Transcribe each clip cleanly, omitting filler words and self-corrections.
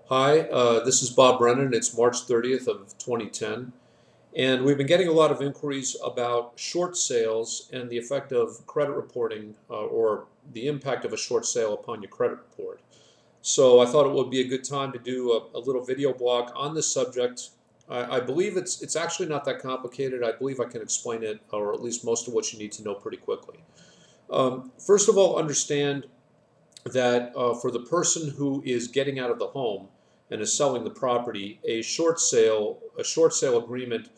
Hi, this is Bob Brennan. It's March 30th of 2010, and we've been getting a lot of inquiries about short sales and the effect of credit reporting or the impact of a short sale upon your credit report. So I thought it would be a good time to do a little video blog on this subject. I believe it's actually not that complicated. I believe I can explain it, or at least most of what you need to know pretty quickly. First of all, understand that for the person who is getting out of the home and is selling the property, a short sale agreement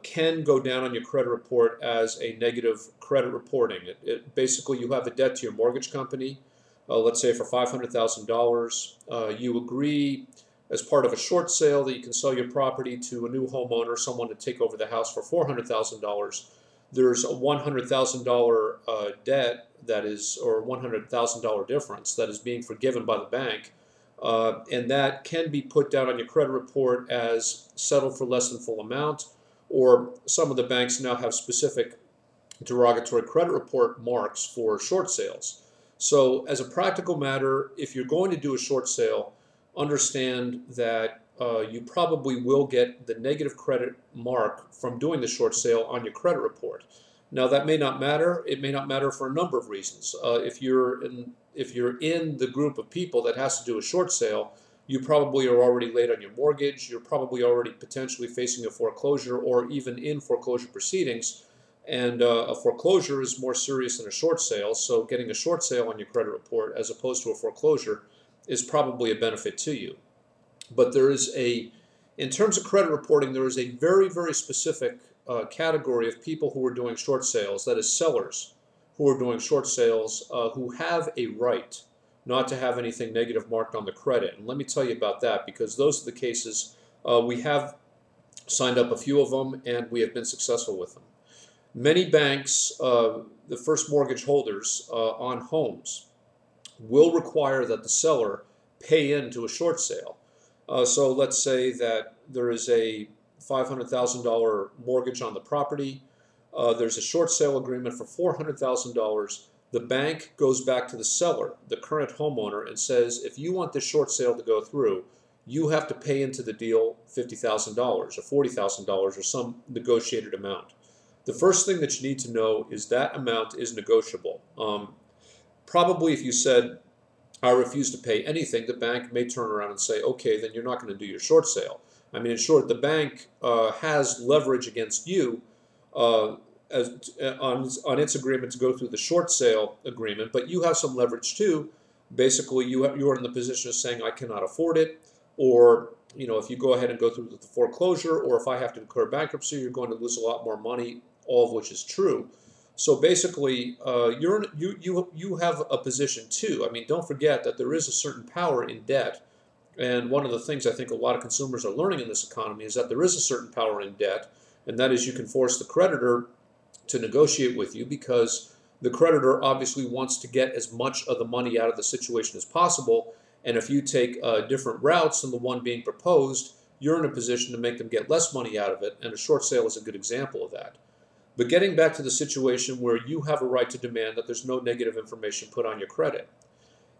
can go down on your credit report as a negative credit reporting. Basically, you have a debt to your mortgage company, let's say for $500,000. You agree as part of a short sale that you can sell your property to a new homeowner, someone to take over the house for $400,000. There's a $100,000 debt that is, or $100,000 difference that is being forgiven by the bank. And that can be put down on your credit report as settled for less than full amount, or some of the banks now have specific derogatory credit report marks for short sales. So, as a practical matter, if you're going to do a short sale, understand that you probably will get the negative credit mark from doing the short sale on your credit report. Now, that may not matter. It may not matter for a number of reasons. If you're in the group of people that has to do a short sale, you probably are already late on your mortgage. You're probably already potentially facing a foreclosure or even in foreclosure proceedings. And a foreclosure is more serious than a short sale. So getting a short sale on your credit report as opposed to a foreclosure is probably a benefit to you. But in terms of credit reporting, there is a very, very specific category of people who are doing short sales, that is sellers who are doing short sales, who have a right not to have anything negative marked on the credit. And let me tell you about that, because those are the cases. We have signed up a few of them, and we have been successful with them. Many banks, the first mortgage holders on homes, will require that the seller pay into a short sale. So let's say that there is a $500,000 mortgage on the property. There's a short sale agreement for $400,000. The bank goes back to the seller, the current homeowner, and says, if you want this short sale to go through, you have to pay into the deal $50,000 or $40,000 or some negotiated amount. The first thing that you need to know is that amount is negotiable. Probably if you said, I refuse to pay anything, the bank may turn around and say, okay, then you're not going to do your short sale. I mean, in short, the bank has leverage against you uh, on its agreement to go through the short sale agreement, but you have some leverage too. Basically, you're in the position of saying, I cannot afford it, or if you go ahead and go through the foreclosure, or if I have to declare bankruptcy, you're going to lose a lot more money, all of which is true. So basically, you have a position too. I mean, don't forget that there is a certain power in debt, and one of the things I think a lot of consumers are learning in this economy is that there is a certain power in debt, and that is you can force the creditor to negotiate with you because the creditor obviously wants to get as much of the money out of the situation as possible. And if you take different routes than the one being proposed, you're in a position to make them get less money out of it. And a short sale is a good example of that. But getting back to the situation where you have a right to demand that there's no negative information put on your credit.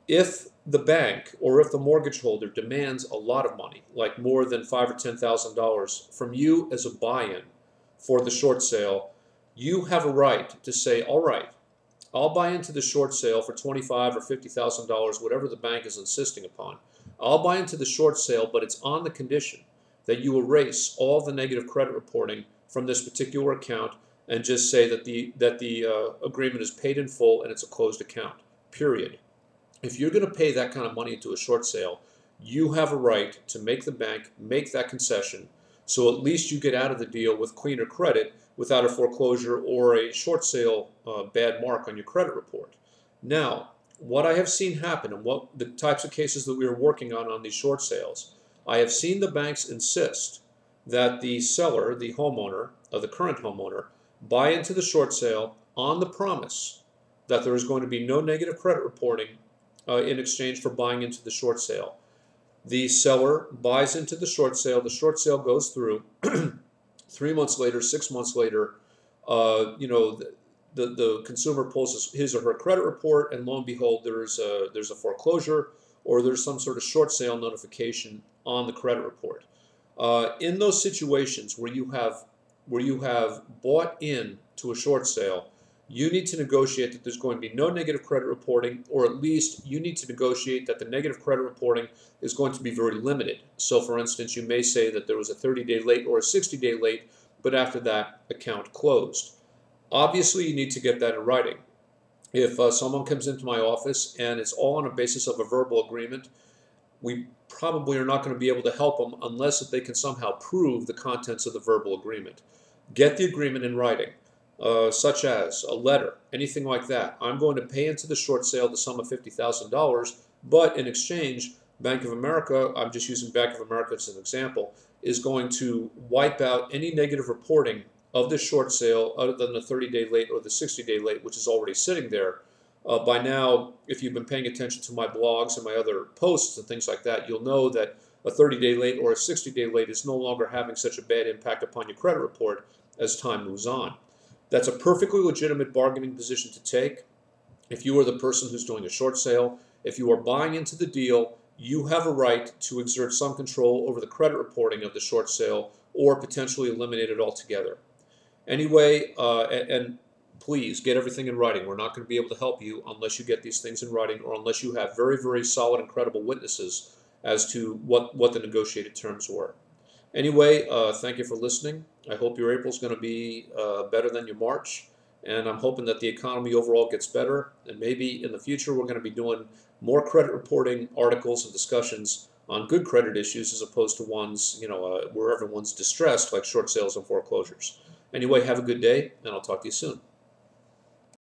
If the bank or if the mortgage holder demands a lot of money, like more than $5,000 or $10,000 from you as a buy-in for the short sale, you have a right to say, all right, I'll buy into the short sale for $25,000 or $50,000, whatever the bank is insisting upon. I'll buy into the short sale, but it's on the condition that you erase all the negative credit reporting from this particular account and just say that the agreement is paid in full and it's a closed account. Period. If you're going to pay that kind of money into a short sale, you have a right to make the bank make that concession, so at least you get out of the deal with cleaner credit without a foreclosure or a short sale bad mark on your credit report. Now, what I have seen happen and what the types of cases that we are working on these short sales, I have seen the banks insist that the seller, the homeowner, the current homeowner, buy into the short sale on the promise that there is going to be no negative credit reporting in exchange for buying into the short sale. The seller buys into the short sale goes through. 3 months later, 6 months later, the consumer pulls his or her credit report, and lo and behold, there's a foreclosure, or there's some sort of short sale notification on the credit report. In those situations where you have bought in to a short sale, you need to negotiate that there's going to be no negative credit reporting, or at least you need to negotiate that the negative credit reporting is going to be very limited. So for instance, you may say that there was a 30-day late or a 60-day late, but after that, account closed. Obviously, you need to get that in writing. If someone comes into my office and it's all on a basis of a verbal agreement, we probably are not going to be able to help them unless if they can somehow prove the contents of the verbal agreement. Get the agreement in writing, such as a letter, anything like that. I'm going to pay into the short sale the sum of $50,000, but in exchange, Bank of America, I'm just using Bank of America as an example, is going to wipe out any negative reporting of this short sale other than the 30-day late or the 60-day late, which is already sitting there. By now, if you've been paying attention to my blogs and my other posts and things like that, you'll know that a 30-day late or a 60-day late is no longer having such a bad impact upon your credit report as time moves on. That's a perfectly legitimate bargaining position to take. If you are the person who's doing a short sale, if you are buying into the deal, you have a right to exert some control over the credit reporting of the short sale or potentially eliminate it altogether. Anyway, and please get everything in writing. We're not going to be able to help you unless you get these things in writing, or unless you have very, very solid and credible witnesses as to what the negotiated terms were. Anyway, thank you for listening. I hope your April is going to be better than your March, and I'm hoping that the economy overall gets better, and maybe in the future we're going to be doing more credit reporting articles and discussions on good credit issues as opposed to ones, where everyone's distressed, like short sales and foreclosures. Anyway, have a good day, and I'll talk to you soon.